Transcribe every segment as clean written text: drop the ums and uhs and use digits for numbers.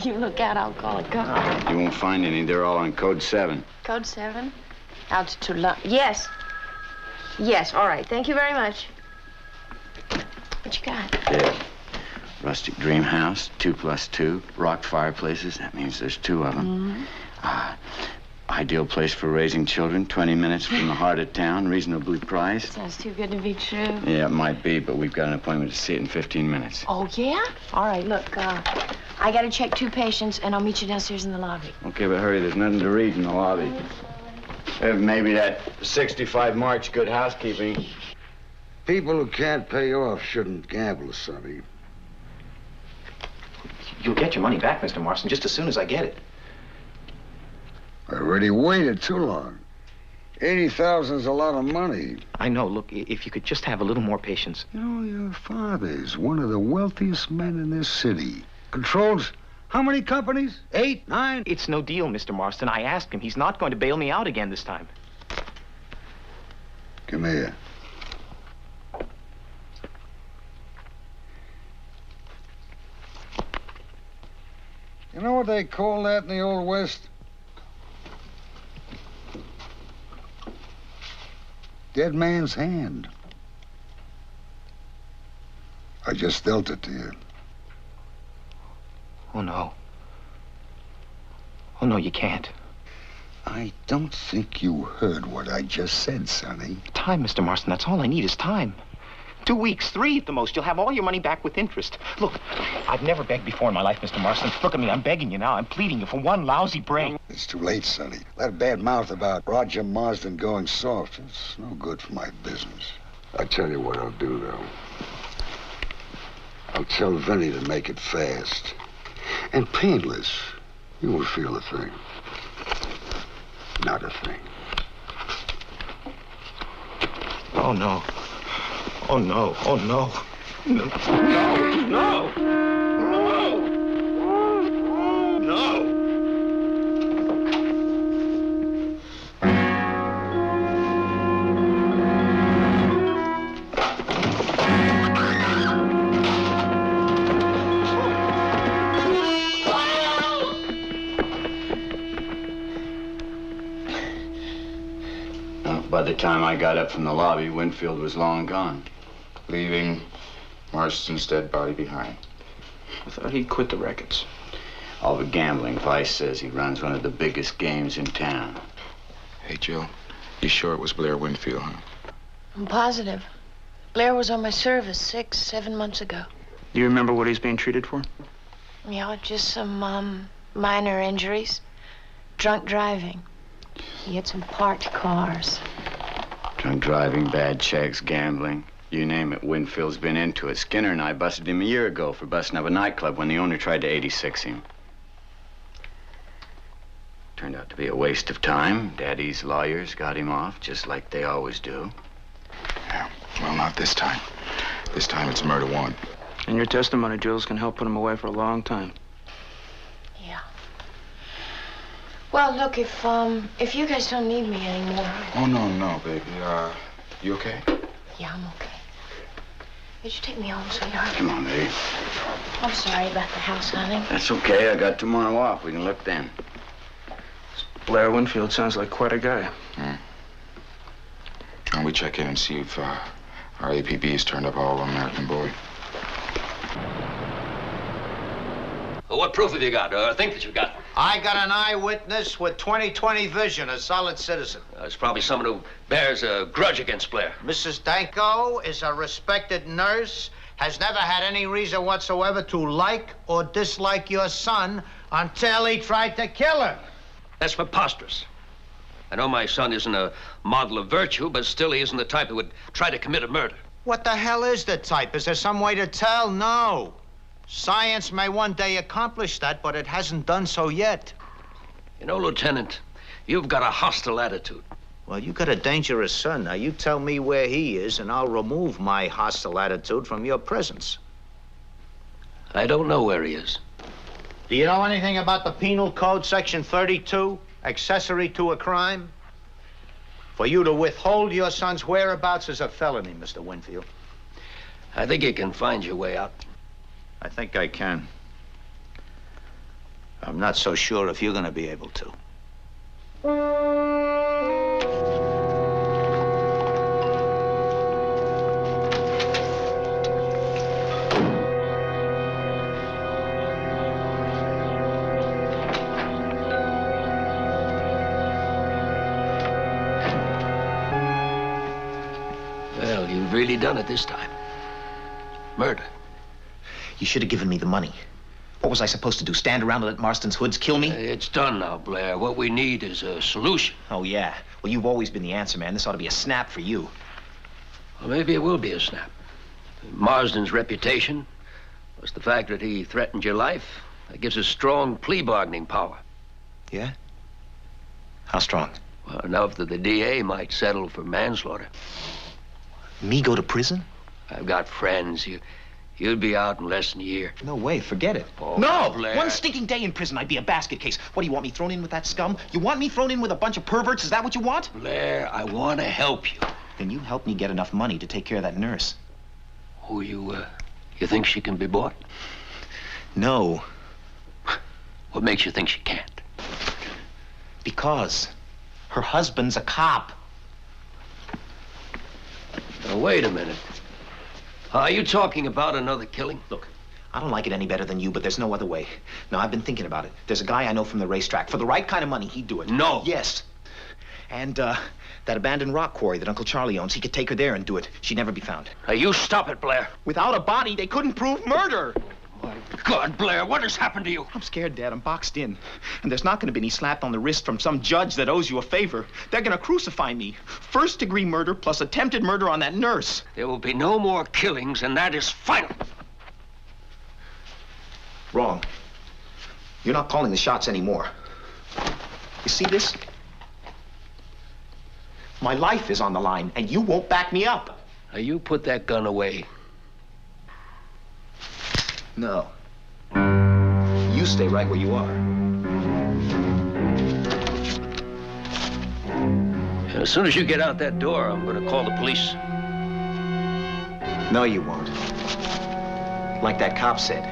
You look out, I'll call a car. You won't find any. They're all on code 7. Code 7? Altitude line. Yes. Yes, all right. Thank you very much. What you got? Yeah. Rustic dream house, 2+2. Rock fireplaces. That means there's 2 of them. Ideal place for raising children. 20 minutes from the heart of town. Reasonably priced. Sounds too good to be true. Yeah, it might be, but we've got an appointment to see it in 15 minutes. Oh, yeah? All right, look, I gotta check 2 patients, and I'll meet you downstairs in the lobby. Okay, but hurry. There's nothing to read in the lobby. Maybe that 65 marks good housekeeping. People who can't pay off shouldn't gamble, Sonny. You'll get your money back, Mr. Marston, just as soon as I get it. I already waited too long. 80,000's a lot of money. I know. Look, if you could just have a little more patience. You know, your father's one of the wealthiest men in this city. Controls how many companies? 8, 9? It's no deal, Mr. Marston. I asked him. He's not going to bail me out again this time. Come here. You know what they call that in the Old West? Dead man's hand. I just dealt it to you. Oh, no. Oh, no, you can't. I don't think you heard what I just said, Sonny. Time, Mr. Marston. That's all I need is time. 2 weeks, 3 at the most. You'll have all your money back with interest. Look, I've never begged before in my life, Mr. Marston. Look at me. I'm begging you now. I'm pleading you for one lousy break. It's too late, Sonny. That bad mouth about Roger Marsden going soft, it's no good for my business. I tell you what I'll do, though. I'll tell Vinny to make it fast. And painless. You won't feel a thing. Not a thing. Oh, no. Oh, no. Oh, no. No. No. No. No. No. By the time I got up from the lobby, Winfield was long gone. Leaving Marston's dead body behind. I thought he'd quit the records. All the gambling vice says he runs one of the biggest games in town. Hey, Jill, you sure it was Blair Winfield, huh? I'm positive. Blair was on my service 6, 7 months ago. Do you remember what he's being treated for? Yeah, just some, minor injuries. Drunk driving. He had some parked cars. Drunk driving, bad checks, gambling. You name it, Winfield's been into it. Skinner and I busted him a year ago for busting up a nightclub when the owner tried to 86 him. Turned out to be a waste of time. Daddy's lawyers got him off, just like they always do. Yeah, well, not this time. This time it's murder one. And your testimony, Jules, can help put him away for a long time. Yeah. Well, look, if you guys don't need me anymore... Oh, no, baby. You okay? Yeah, I'm okay. Did you take me home, sweetheart? Come on, baby. I'm sorry about the house, honey. That's okay. I got tomorrow off. We can look then. Blair Winfield sounds like quite a guy. And we check in and see if our APB has turned up our American boy. Well, what proof have you got, or think that you've got? I got an eyewitness with 20/20 vision, a solid citizen. It's probably someone who bears a grudge against Blair. Mrs. Danko is a respected nurse, has never had any reason whatsoever to like or dislike your son until he tried to kill her. That's preposterous. I know my son isn't a model of virtue, but still he isn't the type that would try to commit a murder. What the hell is the type? Is there some way to tell? No. Science may one day accomplish that, but it hasn't done so yet. You know, Lieutenant, you've got a hostile attitude. Well, you got a dangerous son. Now, you tell me where he is, and I'll remove my hostile attitude from your presence. I don't know where he is. Do you know anything about the Penal Code, Section 32, accessory to a crime? For you to withhold your son's whereabouts is a felony, Mr. Winfield. I think you can find your way out. I think I can. I'm not so sure if you're going to be able to. Well, you've really done it this time. Murder. You should have given me the money. What was I supposed to do, stand around and let Marston's hoods kill me? It's done now, Blair. What we need is a solution. Oh, yeah. Well, you've always been the answer, man. This ought to be a snap for you. Well, maybe it will be a snap. Marsden's reputation, plus the fact that he threatened your life, that gives us strong plea bargaining power. Yeah? How strong? Well, enough that the DA might settle for manslaughter. Me go to prison? I've got friends. You'd be out in less than a year. No way, forget it. Oh, no! Blair. One stinking day in prison, I'd be a basket case. What, do you want me thrown in with that scum? You want me thrown in with a bunch of perverts? Is that what you want? Blair, I want to help you. Then you help me get enough money to take care of that nurse. Oh, you think she can be bought? No. What makes you think she can't? Because her husband's a cop. Now, wait a minute. Are you talking about another killing? Look, I don't like it any better than you, but there's no other way. Now, I've been thinking about it. There's a guy I know from the racetrack. For the right kind of money, he'd do it. No. Yes. And, that abandoned rock quarry that Uncle Charlie owns, he could take her there and do it. She'd never be found. Now, you stop it, Blair. Without a body, they couldn't prove murder. My God, Blair, what has happened to you? I'm scared, Dad. I'm boxed in. And there's not going to be any slap on the wrist from some judge that owes you a favor. They're going to crucify me. First-degree murder plus attempted murder on that nurse. There will be no more killings, and that is final. Wrong. You're not calling the shots anymore. You see this? My life is on the line, and you won't back me up. Now, you put that gun away. No. You stay right where you are. As soon as you get out that door, I'm going to call the police. No, you won't. Like that cop said,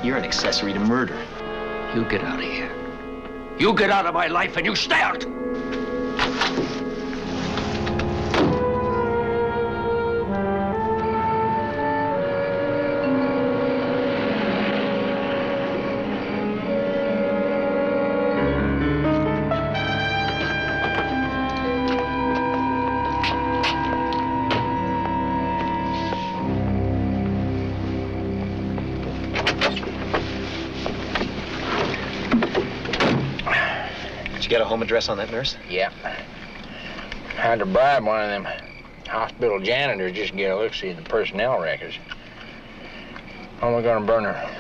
you're an accessory to murder. You get out of here. You get out of my life, and you stay out! Did you get a home address on that nurse? Yep. Had to bribe one of them hospital janitors just to get a look-see at the personnel records. When are we gonna burn her?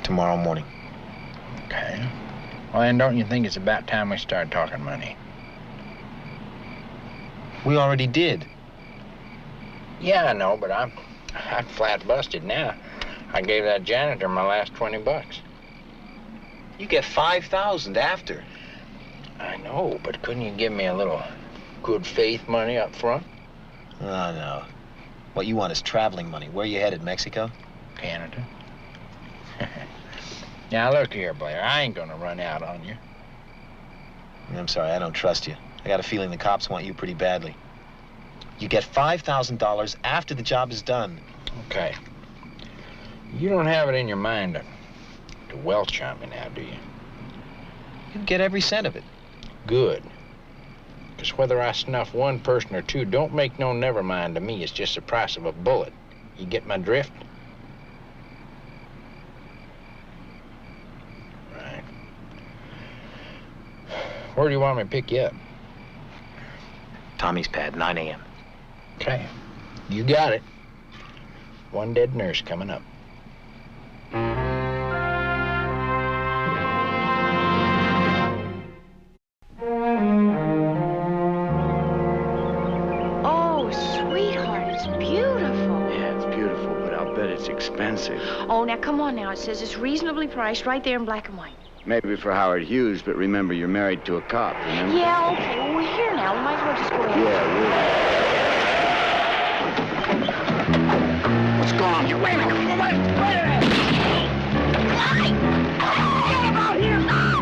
Tomorrow morning. Okay. Well, then don't you think it's about time we start talking money? We already did. Yeah, I know, but I'm flat busted now. I gave that janitor my last $20. You get 5,000 after. I know, but couldn't you give me a little Good faith money up front? Oh, no. What you want is traveling money. Where you headed, Mexico? Canada. Now, look here, Blair. I ain't gonna run out on you. I'm sorry, I don't trust you. I got a feeling the cops want you pretty badly. You get $5,000 after the job is done. Okay. You don't have it in your mind to welch on me now, do you? You get every cent of it. Good. Because whether I snuff one person or two don't make no never mind to me. It's just the price of a bullet. You get my drift? Right. Where do you want me to pick you up? Tommy's pad, 9 a.m. Okay. You got it. One dead nurse coming up. Oh, sweetheart, it's beautiful. Yeah, it's beautiful, but I'll bet it's expensive. Oh, now, come on now. It says it's reasonably priced right there in black and white. Maybe for Howard Hughes, but remember, you're married to a cop, remember? Yeah, okay. Well, we're here now. We might as well just go in. Yeah, really. What's going on here? Wait a minute. Wait a minute. Get him out here now!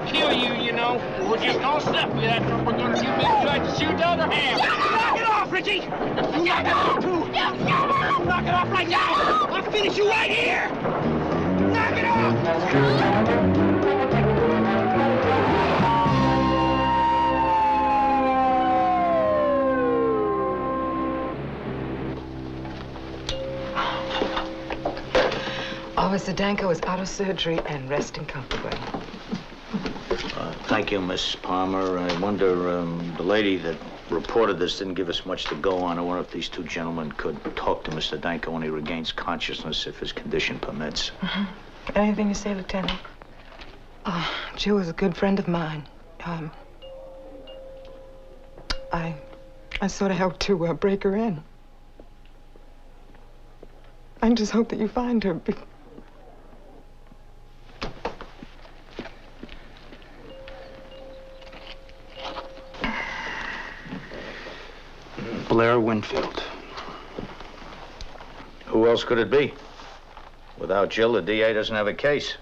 Kill you, you know. We're just gonna stuff you. That's what we're gonna do. Maybe you like to shoot the other half. Knock it off, Richie! You knock it off, too! Knock it off right now! I'll finish you right here! Knock it off! Officer Danko is out of surgery and resting comfortably. Thank you, Miss Palmer. I wonder, the lady that reported this didn't give us much to go on. I wonder if these two gentlemen could talk to Mr. Danko when he regains consciousness, if his condition permits. Anything you say, Lieutenant? Joe is a good friend of mine. I sort of helped to break her in. I just hope that you find her. Blair Winfield. Who else could it be? Without Jill, the DA doesn't have a case.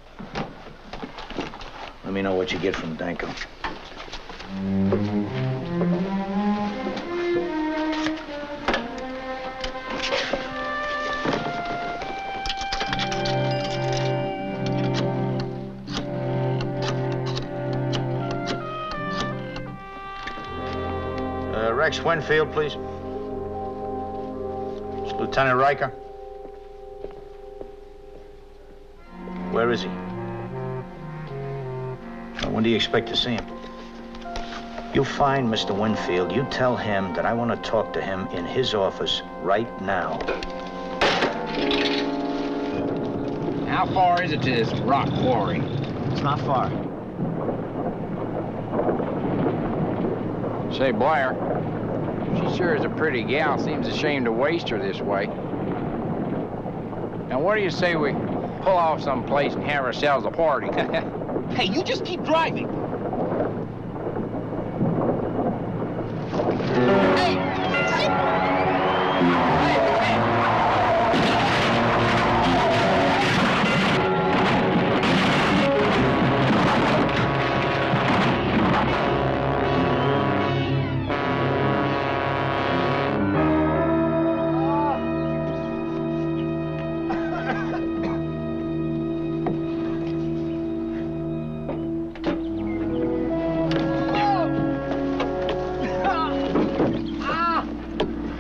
Let me know what you get from Danko. Rex Winfield, please. It's Lieutenant Riker. Where is he? When do you expect to see him? You find Mr. Winfield. You tell him that I want to talk to him in his office right now. How far is it to this rock quarry? It's not far. Say, Blair, she sure is a pretty gal. Seems a shame to waste her this way. Now, what do you say we pull off someplace and have ourselves a party? Hey, you just keep driving.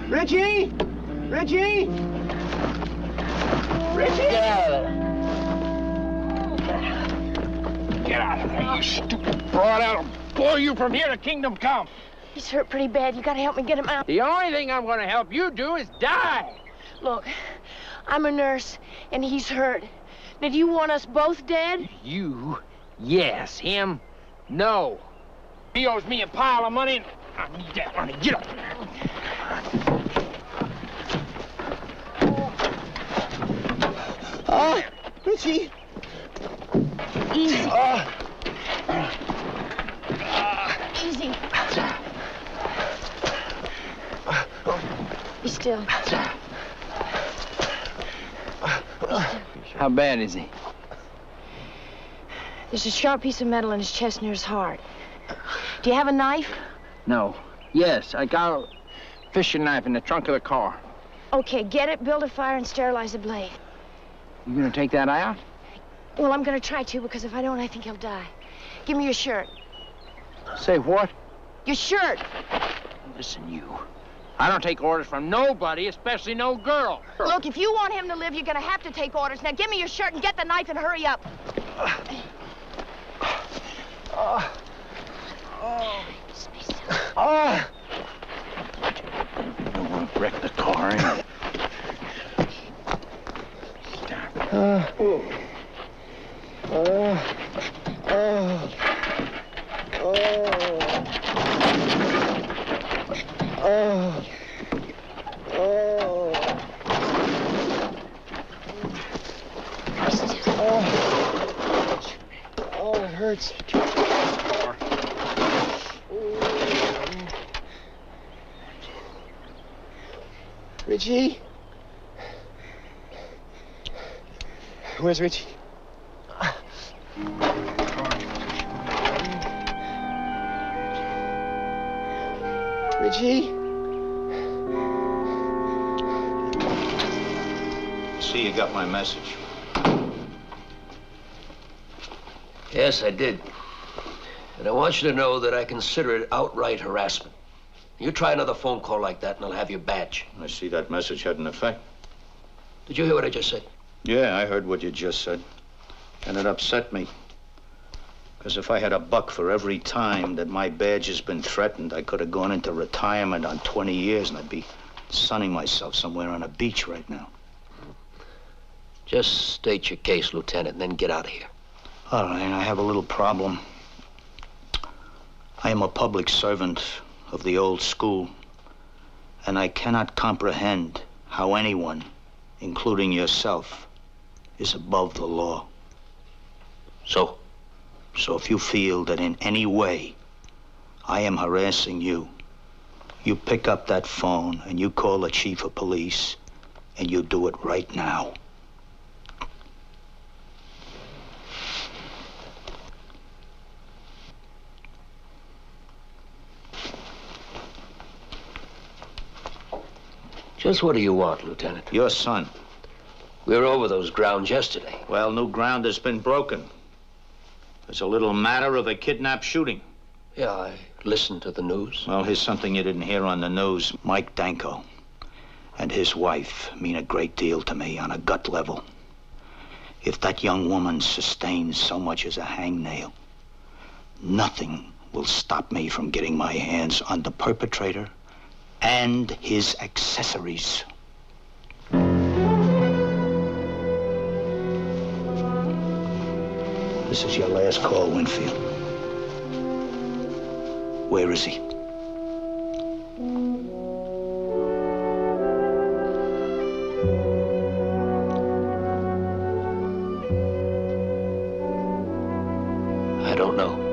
Richie? Richie! Richie! Get out of there. Get out of there, you stupid broad. I'll blow you from here to kingdom come. He's hurt pretty bad. You gotta help me get him out. The only thing I'm gonna help you do is die. Look, I'm a nurse, and he's hurt. Now, do you want us both dead? You? Yes. Him? No. He owes me a pile of money, and I need that money. Get up. Richie! Easy. Easy. Be still. How bad is he? There's a sharp piece of metal in his chest near his heart. Do you have a knife? No. Yes, I got a fishing knife in the trunk of the car. Okay, get it, build a fire, and sterilize the blade. You gonna take that out? Well, I'm gonna try to, because if I don't, I think he'll die. Give me your shirt. Say what? Your shirt! Listen, you. I don't take orders from nobody, especially no girl. Look, if you want him to live, you're gonna have to take orders. Now, give me your shirt and get the knife and hurry up. Just be still. I don't want to wreck the car, eh? Oh, it hurts. Richie? Where's Richie? Richie? See, you got my message. Yes, I did. And I want you to know that I consider it outright harassment. You try another phone call like that, and I'll have your badge. I see that message had an effect. Did you hear what I just said? Yeah, I heard what you just said. And it upset me. Because if I had a buck for every time that my badge has been threatened, I could have gone into retirement on 20 years, and I'd be sunning myself somewhere on a beach right now. Just state your case, Lieutenant, and then get out of here. All right, I have a little problem. I am a public servant of the old school, and I cannot comprehend how anyone, including yourself, is above the law. So? So if you feel that in any way I am harassing you, you pick up that phone and you call the chief of police, and you do it right now. Just what do you want, Lieutenant? Your son. We were over those grounds yesterday. Well, new ground has been broken. It's a little matter of a kidnap shooting. Yeah, I listened to the news. Well, here's something you didn't hear on the news. Mike Danko and his wife mean a great deal to me on a gut level. If that young woman sustains so much as a hangnail, nothing will stop me from getting my hands on the perpetrator and his accessories. This is your last call, Winfield. Where is he? I don't know.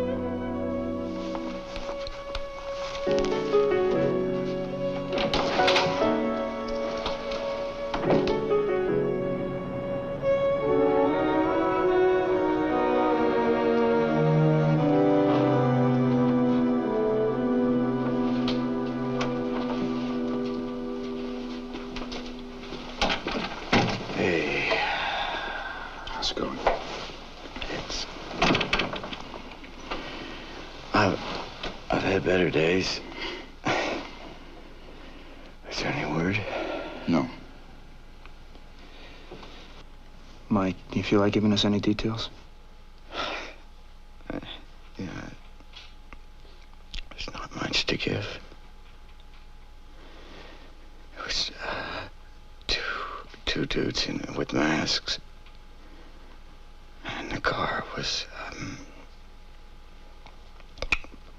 I've had better days. Is there any word? No. Mike, do you feel like giving us any details? Yeah. There's not much to give. It was, two dudes with masks. And the car was,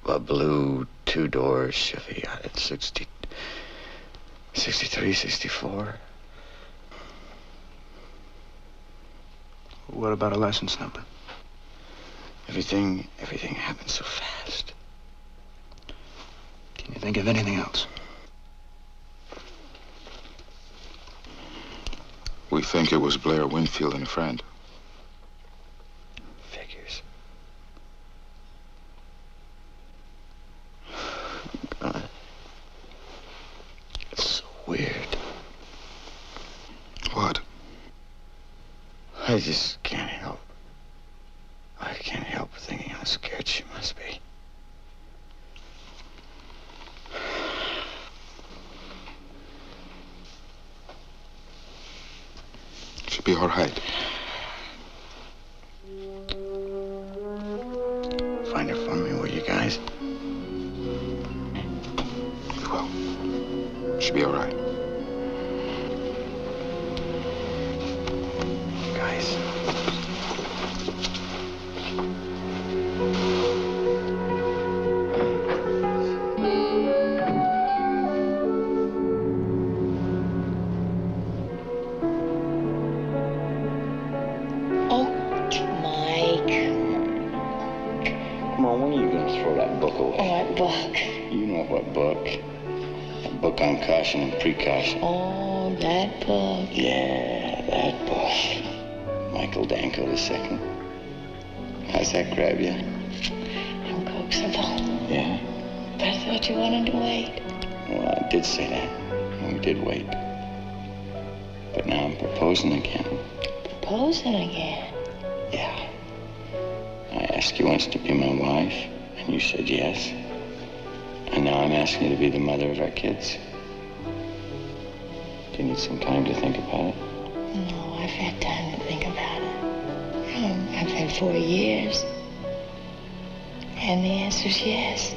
a blue two-door Chevy out at 63, 64. What about a license number? Everything happened so fast. Can you think of anything else? We think it was Blair Winfield and a friend. Figures. God. It's so weird. What? I just can't help. I can't help thinking how scared she must be. She'll be all right. Find her for me, will you guys? We will. She'll be all right. Guys. What book? You know what book? A book on caution and precaution. Oh, that book. Yeah, that book. Michael Danko II. How's that grab you? Uncoaxable. Yeah? But I thought you wanted to wait. Well, I did say that. And we did wait. But now I'm proposing again. Proposing again? Yeah. I asked you once to be my wife. And you said yes. And now I'm asking you to be the mother of our kids. Do you need some time to think about it? No, I've had time to think about it. I've had 4 years. And the answer's yes.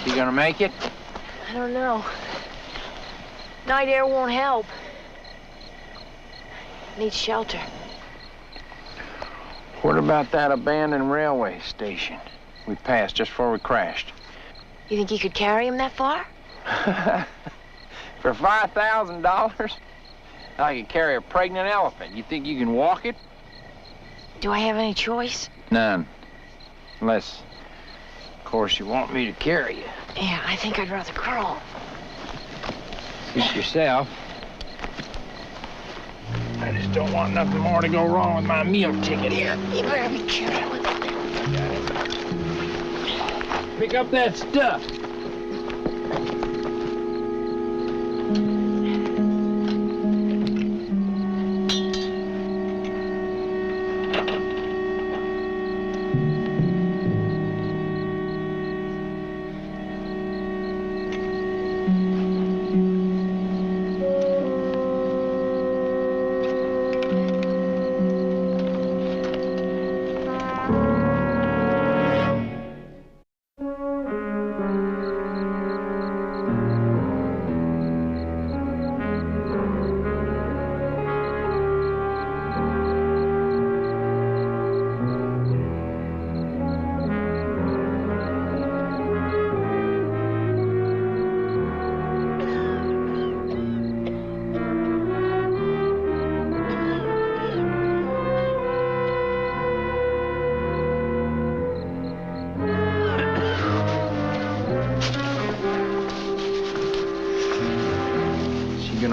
You gonna make it? I don't know. Night air won't help. Need shelter. What about that abandoned railway station we passed just before we crashed? You think you could carry him that far? For $5,000? I could carry a pregnant elephant. You think you can walk it? Do I have any choice? None. Unless, of course, you want me to carry you. Yeah, I think I'd rather crawl. Suit yourself. I just don't want nothing more to go wrong with my meal ticket here. You better be careful with it. Pick up that stuff.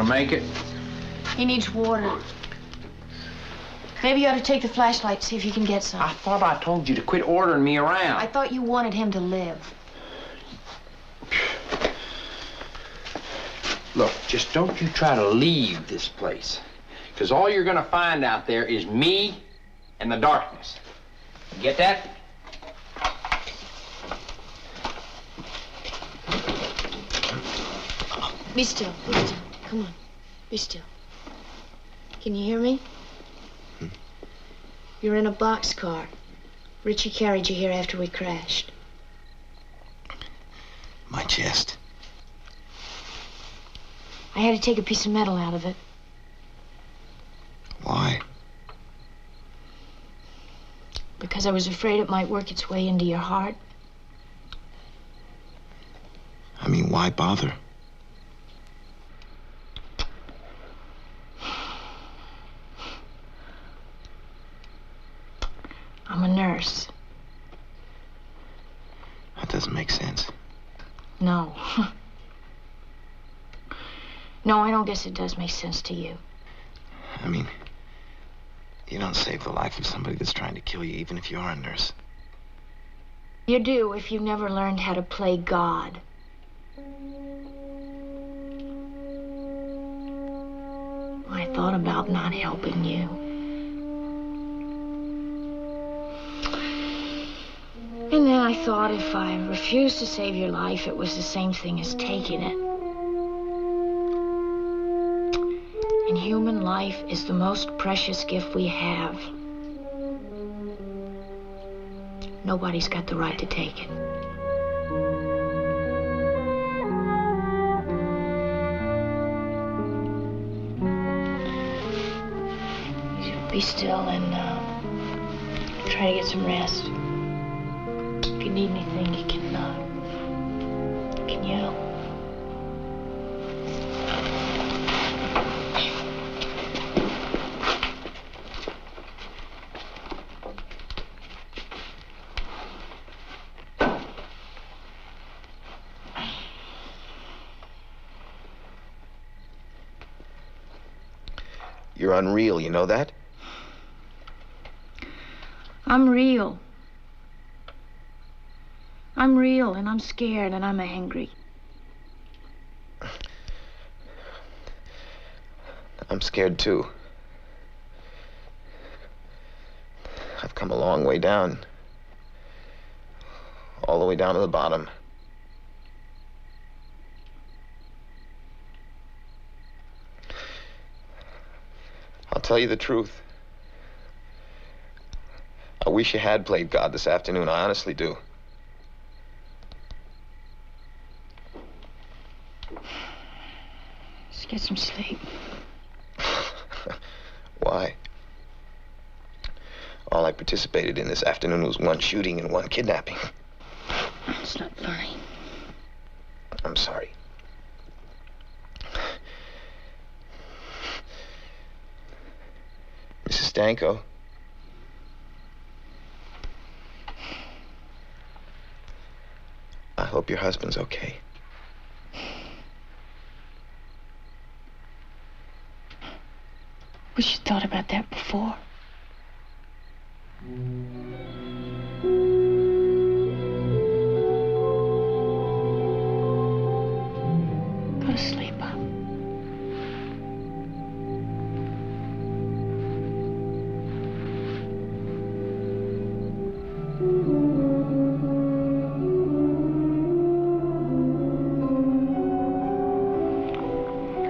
Make it? He needs water. Maybe you ought to take the flashlight, see if you can get some. I thought I told you to quit ordering me around. I thought you wanted him to live. Look, just don't you try to leave this place. Because all you're going to find out there is me and the darkness. You get that? Be still, be still. Come on, be still. Can you hear me? You're in a boxcar. Richie carried you here after we crashed. My chest. I had to take a piece of metal out of it. Why? Because I was afraid it might work its way into your heart. I mean, why bother? I'm a nurse. That doesn't make sense. No. No, I don't guess it does make sense to you. I mean, you don't save the life of somebody that's trying to kill you, even if you are a nurse. You do if you never learned how to play God. I thought about not helping you. And then I thought if I refused to save your life, it was the same thing as taking it. And human life is the most precious gift we have. Nobody's got the right to take it. Be still and try to get some rest. If you need anything, you can yell. You're unreal, you know that? I'm real. I'm real, and I'm scared, and I'm angry. I'm scared, too. I've come a long way down. All the way down to the bottom. I'll tell you the truth. I wish you had played God this afternoon. I honestly do. Just get some sleep. Why? All I participated in this afternoon was one shooting and one kidnapping. It's not funny. I'm sorry. Mrs. Stanko. I hope your husband's okay. Wish you'd thought about that before. Go to sleep, Bob.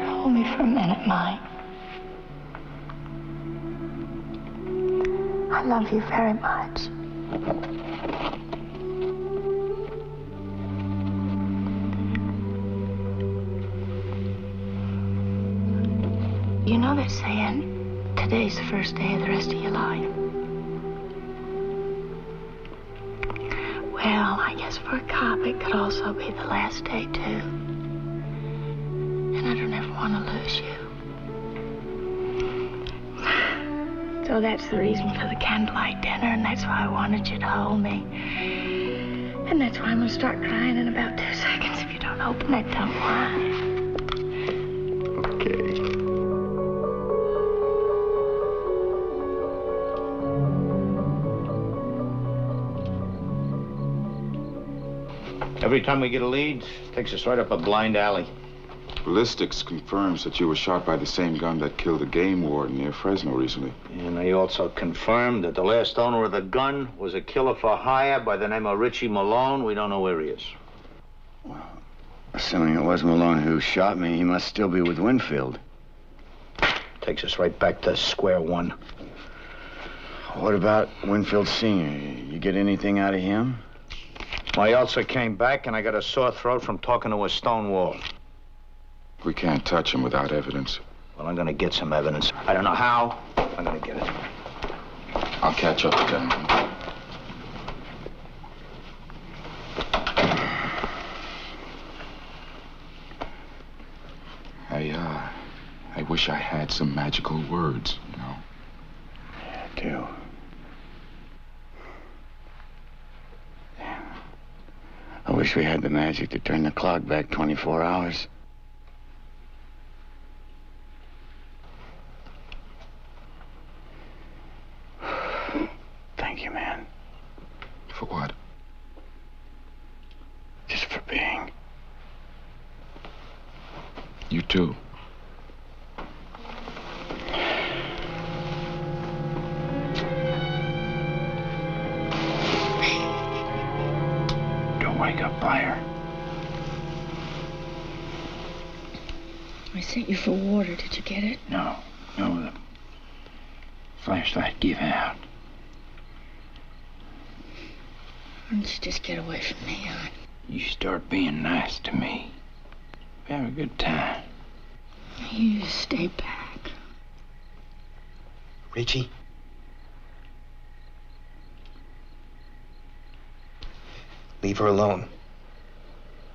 Hold me for a minute, Mike. I love you very much. You know they're saying today's the first day of the rest of your life. Well, I guess for a cop it could also be the last day, too. And I don't ever want to lose you. So that's the reason for the candlelight dinner, and that's why I wanted you to hold me. And that's why I'm gonna start crying in about 2 seconds. If you don't open it, don't whine. Okay. Every time we get a lead, takes us right up a blind alley. Ballistics confirms that you were shot by the same gun that killed a game warden near Fresno recently. And they also confirmed that the last owner of the gun was a killer for hire by the name of Richie Malone. We don't know where he is. Well, assuming it was Malone who shot me, he must still be with Winfield. Takes us right back to square one. What about Winfield Sr.? You get anything out of him? My ulcer came back, and I got a sore throat from talking to a stone wall. We can't touch him without evidence. Well, I'm gonna get some evidence. I don't know how. I'm gonna get it. I'll catch up with them. I wish I had some magical words, you know. Yeah, I do. I wish we had the magic to turn the clock back 24 hours. Thank you, man. For what? Just for being. You too. Don't wake up, Fire. I sent you for water. Did you get it? No, the flashlight gave out. Why don't you just get away from me, hon? You start being nice to me. We have a good time. You just stay back. Richie? Leave her alone.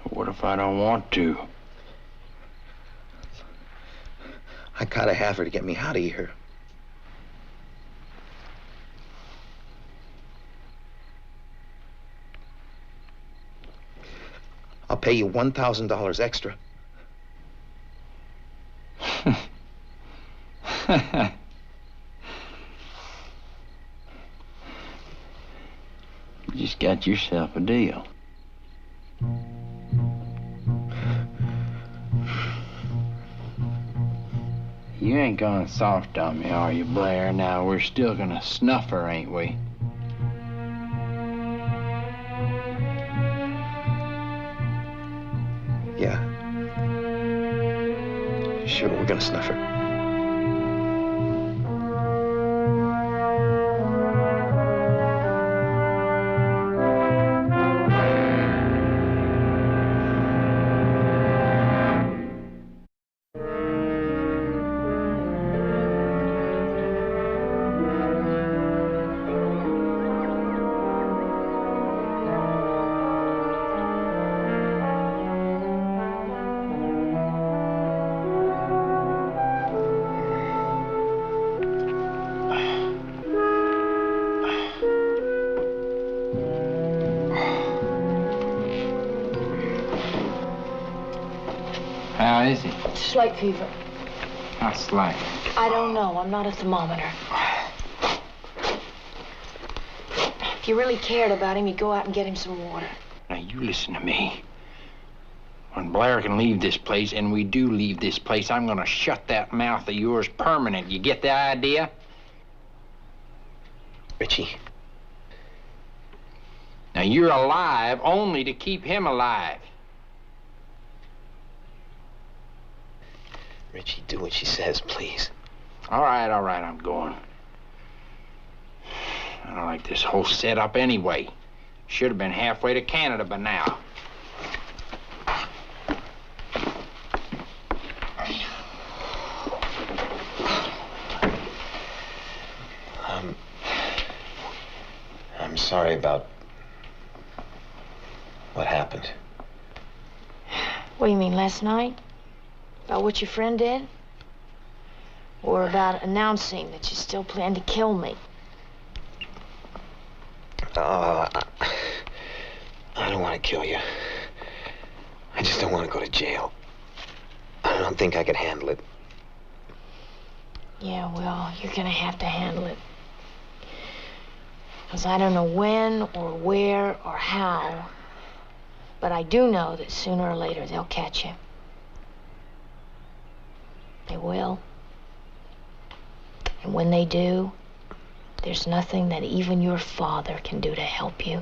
What if I don't want to? I gotta have her to get me out of here. I'll pay you $1,000 extra. You just got yourself a deal. You ain't gonna soft on me, are you, Blair? Now, we're still gonna snuff her, ain't we? Yeah. Sure, we're gonna snuff her. How is he? Slight fever. How slight? I don't know. I'm not a thermometer. If you really cared about him, you'd go out and get him some water. Now, you listen to me. When Blair can leave this place, and we do leave this place, I'm gonna shut that mouth of yours permanent. You get the idea? Richie. Now, you're alive only to keep him alive. Richie, do what she says, please. All right, I'm going. I don't like this whole setup anyway. Should have been halfway to Canada by now. I'm sorry about what happened. What do you mean, last night? About what your friend did? Or about announcing that you still plan to kill me? I don't want to kill you. I just don't want to go to jail. I don't think I could handle it. Yeah, well, you're gonna have to handle it. Because I don't know when or where or how, But I do know that sooner or later they'll catch him. They will. And when they do, there's nothing that even your father can do to help you.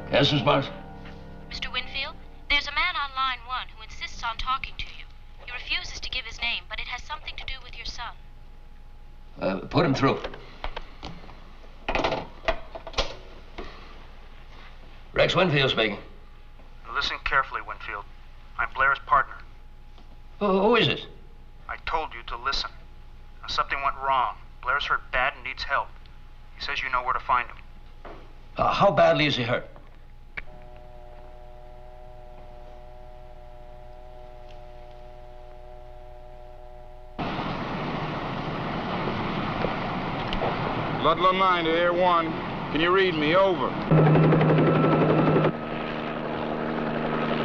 Yes, Miss Marsh? Mr. Winfield, there's a man on line 1 who insists on talking to you. He refuses to give his name, but it has something to do with your son. Put him through. Rex Winfield speaking. Listen carefully, Winfield. I'm Blair's partner. Who is it? I told you to listen. Now, something went wrong. Blair's hurt bad and needs help. He says you know where to find him. How badly is he hurt? Ludlow 9 to Air 1. Can you read me? Over.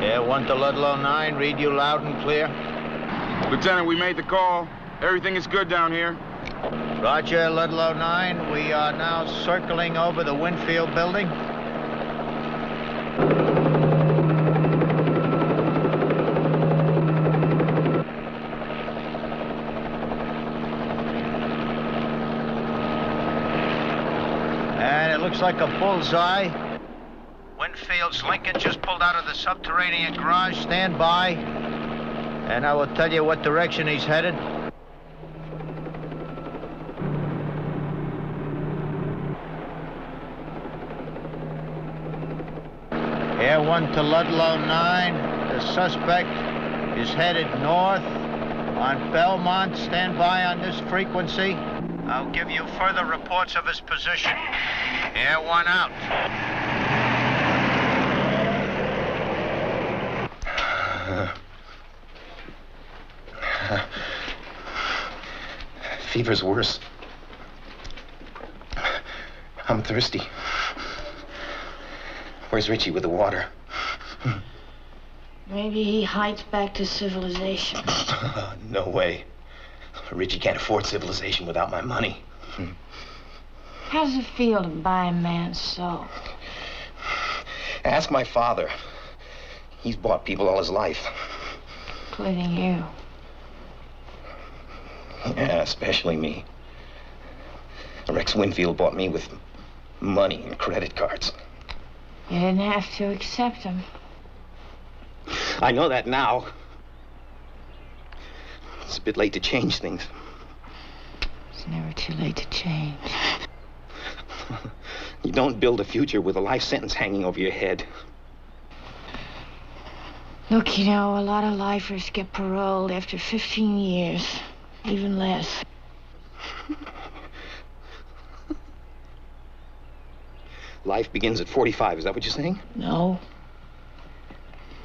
Air 1 to Ludlow 9. Read you loud and clear. Lieutenant, we made the call. Everything is good down here. Roger, Ludlow 9. We are now circling over the Winfield building. And it looks like a bullseye. Winfield's Lincoln just pulled out of the subterranean garage. Stand by. And I will tell you what direction he's headed. Air 1 to Ludlow 9. The suspect is headed north on Belmont. Stand by on this frequency. I'll give you further reports of his position. Air 1 out. Fever's worse. I'm thirsty. Where's Richie with the water? Maybe he hikes back to civilization. No way. Richie can't afford civilization without my money. How does it feel to buy a man's soul? Ask my father. He's bought people all his life. Including you. Yeah, especially me. Rex Winfield bought me with money and credit cards. You didn't have to accept him. I know that now. It's a bit late to change things. It's never too late to change. You don't build a future with a life sentence hanging over your head. Look, you know, a lot of lifers get paroled after 15 years, even less. Life begins at 45, is that what you're saying? No.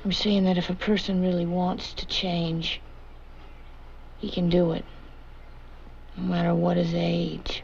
I'm saying that if a person really wants to change, he can do it, no matter what his age.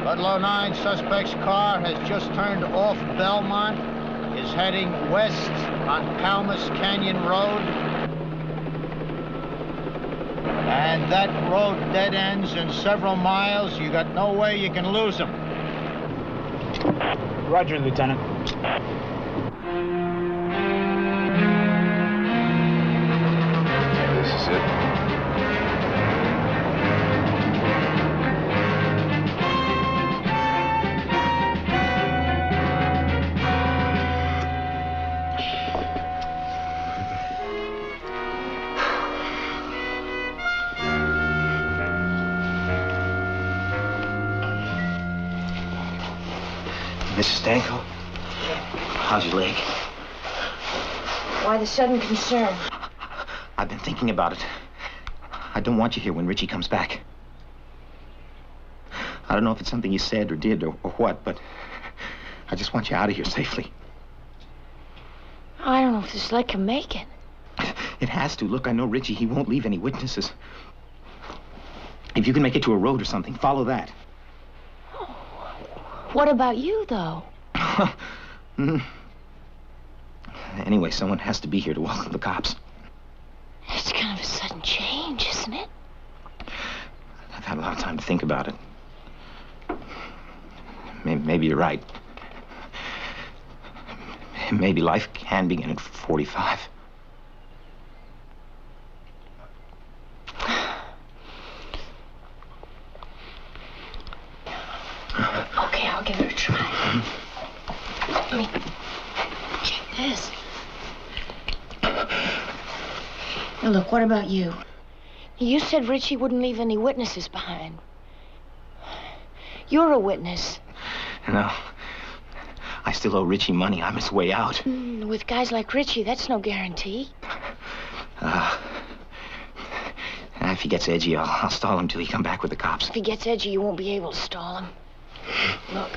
Ludlow 9 suspect's car has just turned off Belmont, is heading west on Palmas Canyon Road. And that road dead ends in several miles. You got no way you can lose him. Roger, Lieutenant. This is it. Mrs. Danko, how's your leg? Why the sudden concern? I've been thinking about it. I don't want you here when Richie comes back. I don't know if it's something you said or did or what, but I just want you out of here safely. I don't know if this leg can make it. It has to. Look, I know Richie. He won't leave any witnesses. If you can make it to a road or something, follow that. What about you, though? Anyway, someone has to be here to welcome the cops. It's kind of a sudden change, isn't it? I've had a lot of time to think about it. Maybe you're right. Maybe life can begin at 45. Okay, I'll give it a try. Let me check this. Now look, what about you? You said Richie wouldn't leave any witnesses behind. You're a witness. No. I still owe Richie money. I'm his way out. With guys like Richie, that's no guarantee. If he gets edgy, I'll stall him till he come back with the cops. If he gets edgy, you won't be able to stall him. Look.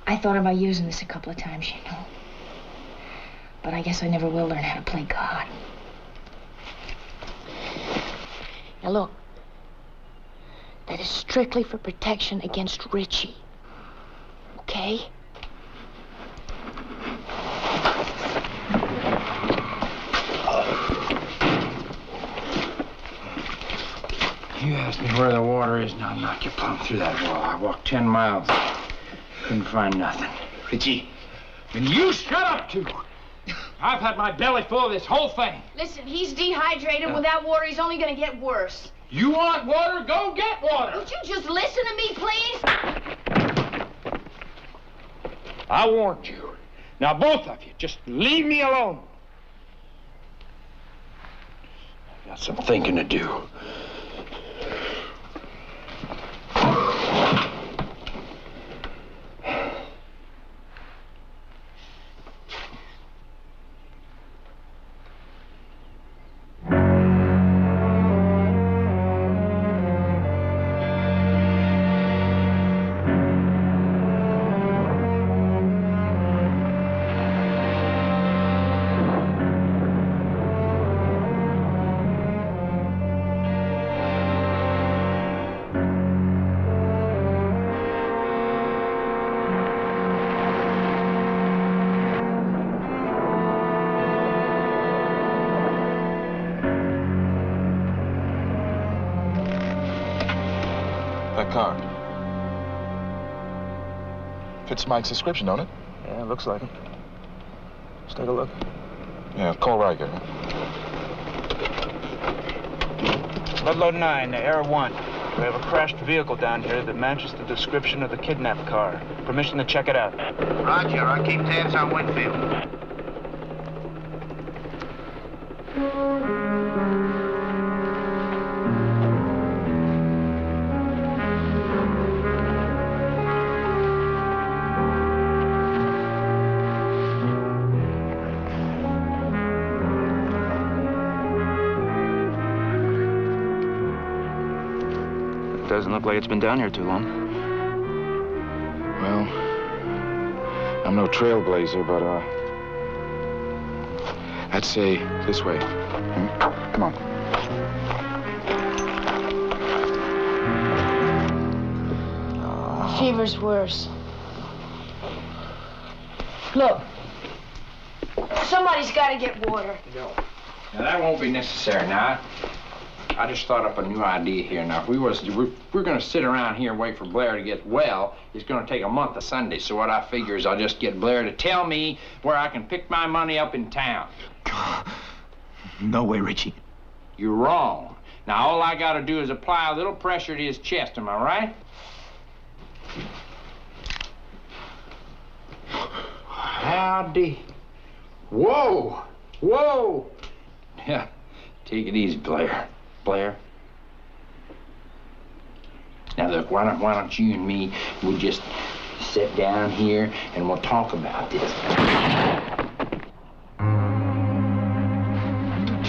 I thought about using this a couple of times, you know. But I guess I never will learn how to play God. Now look. That is strictly for protection against Richie. Okay? You asked me where the water is, now I'll knock you plumb through that wall. I walked 10 miles. Couldn't find nothing. Richie. And you shut up, too. I've had my belly full of this whole thing. Listen, he's dehydrated. Without water, he's only gonna get worse. You want water? Go get water. Would you just listen to me, please? I warned you. Now, both of you, just leave me alone. I've got some thinking to do. That car. Fits Mike's description, don't it? Yeah, it looks like it. Let's take a look. Yeah, call Riker. Ludlow 9, Air 1. We have a crashed vehicle down here that matches the description of the kidnapped car. Permission to check it out. Roger, I'll keep tabs on Winfield. Doesn't look like it's been down here too long. Well, I'm no trailblazer, but, I'd say this way. Come on. Fever's worse. Look. Somebody's got to get water. No. Now, that won't be necessary now. I just thought up a new idea here. Now, if we're going to sit around here and wait for Blair to get well, it's going to take a month of Sundays. So what I figure is I'll just get Blair to tell me where I can pick my money up in town. No way, Richie. You're wrong. Now, all I got to do is apply a little pressure to his chest. Am I right? Howdy. Whoa. Whoa. Yeah. Take it easy, Blair. Blair. look, why don't you and me, we'll just sit down here and we'll talk about this.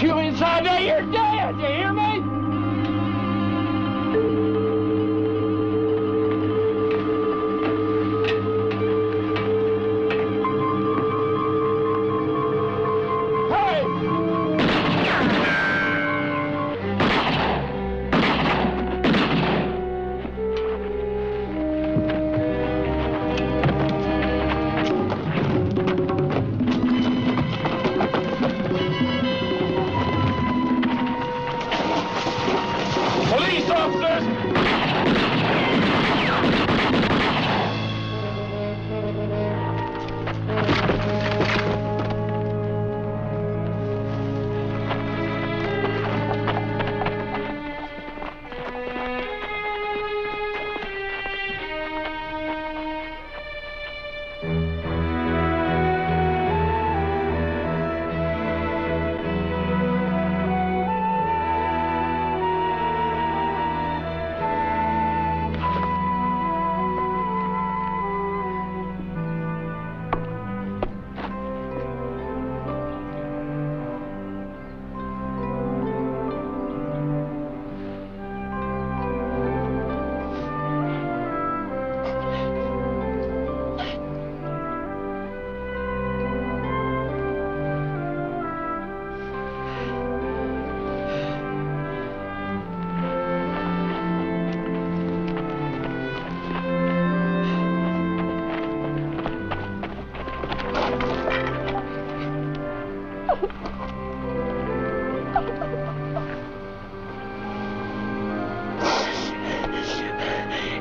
You inside there, you're dead, you hear me?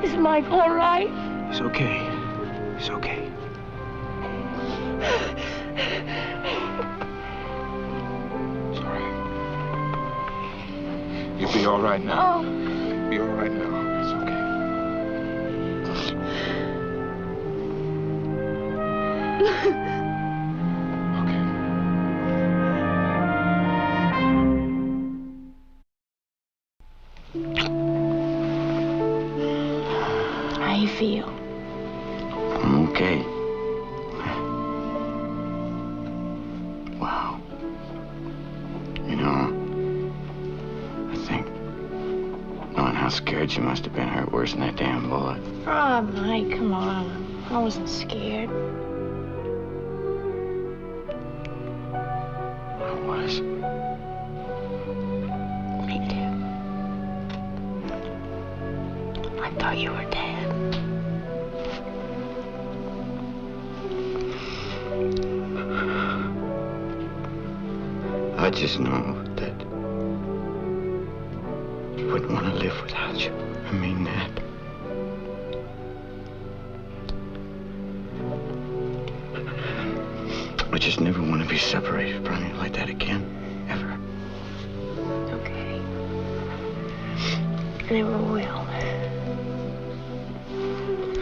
Is Mike all right? He's okay. He's okay. It's all right. You'll be all right now. Oh. Be all right now. It's okay. How you feel? I'm okay. Wow. You know, I think knowing how scared you must have been hurt worse than that damn bullet. Oh, Mike, come on. I wasn't scared. I was. Me too. I thought you were dead. I just know that you wouldn't want to live without you. I mean that. I just never want to be separated from you like that again, ever. Okay. Never will.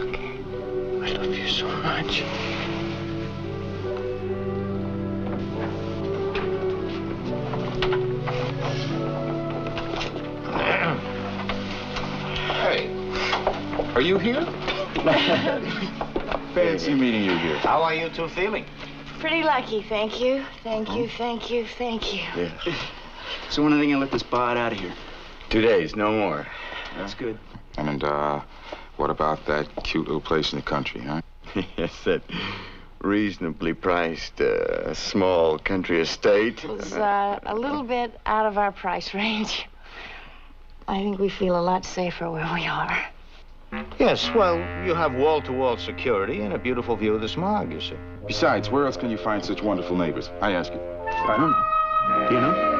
Okay. I love you so much. Hey, are you here? Fancy meeting you here. How are you two feeling? Pretty lucky, thank you. Thank you, thank you, thank you. Yeah. So when are they gonna let this bod out of here? 2 days, no more. That's good. And, what about that cute little place in the country, huh? Yes, that reasonably priced, small country estate. It was a little bit out of our price range. I think we feel a lot safer where we are. Yes, well, you have wall-to-wall security and a beautiful view of the smog, you see. Besides, where else can you find such wonderful neighbors? I ask you. I don't know. Do you know?